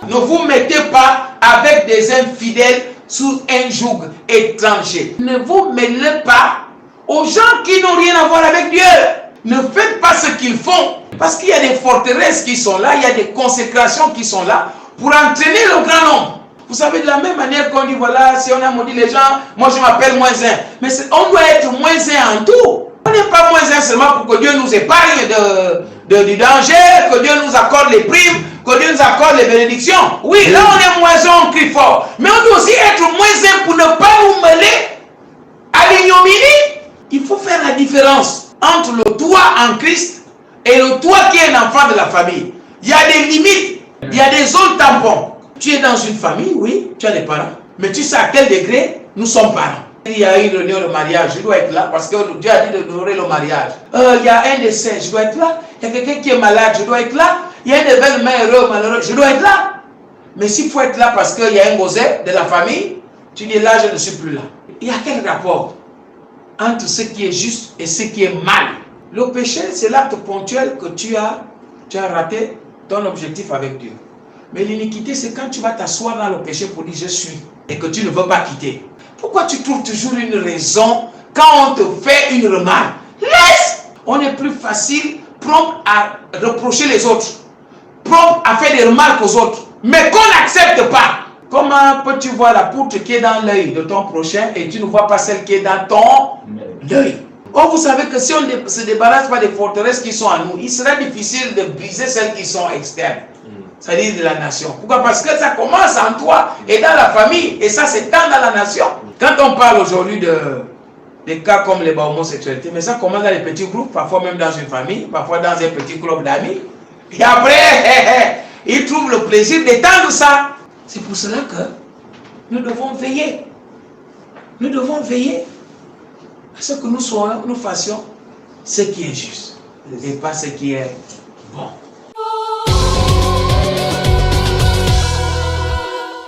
Ne vous mettez pas avec des infidèles sous un joug étranger. Ne vous mêlez pas aux gens qui n'ont rien à voir avec Dieu. Ne faites pas ce qu'ils font. Parce qu'il y a des forteresses qui sont là, il y a des consécrations qui sont là pour entraîner le grand nombre. Vous savez, de la même manière qu'on dit, voilà, si on a maudit les gens, moi je m'appelle moins un. Mais on doit être moins un en tout. On n'est pas moins un seulement pour que Dieu nous épargne du danger, que Dieu nous accorde les primes, que Dieu nous accorde les bénédictions. Oui, là on est moins un, on crie fort. Mais on doit aussi être moins un pour ne pas nous mêler à l'ignominie. Il faut faire la différence entre le toi en Christ et le toi qui est un enfant de la famille. Il y a des limites, il y a des zones tampons. Tu es dans une famille, oui, tu as des parents. Mais tu sais à quel degré nous sommes parents. Il y a une réunion de mariage, je dois être là parce que Dieu a dit d'honorer le mariage. Il y a un décès, je dois être là. Il y a quelqu'un qui est malade, je dois être là. Il y a un événement heureux, malheureux, je dois être là. Mais s'il faut être là parce qu'il y a un gosset de la famille, tu dis là, je ne suis plus là. Il y a quel rapport entre ce qui est juste et ce qui est mal? Le péché, c'est l'acte ponctuel que tu as raté ton objectif avec Dieu. Mais l'iniquité, c'est quand tu vas t'asseoir dans le péché pour dire je suis et que tu ne veux pas quitter. Pourquoi tu trouves toujours une raison quand on te fait une remarque? Laisse! On est plus facile, prompt à reprocher les autres, prompt à faire des remarques aux autres, mais qu'on n'accepte pas. Comment peux-tu voir la poutre qui est dans l'œil de ton prochain et tu ne vois pas celle qui est dans ton œil? Or, vous savez que si on ne se débarrasse pas des forteresses qui sont en nous, il sera difficile de briser celles qui sont externes. C'est-à-dire de la nation. Pourquoi? Parce que ça commence en toi et dans la famille. Et ça s'étend dans la nation. Quand on parle aujourd'hui des cas comme les homosexualités, mais ça commence dans les petits groupes, parfois même dans une famille, parfois dans un petit club d'amis. Et après, ils trouvent le plaisir d'étendre ça. C'est pour cela que nous devons veiller. Nous devons veiller à ce que nous fassions ce qui est juste et pas ce qui est bon.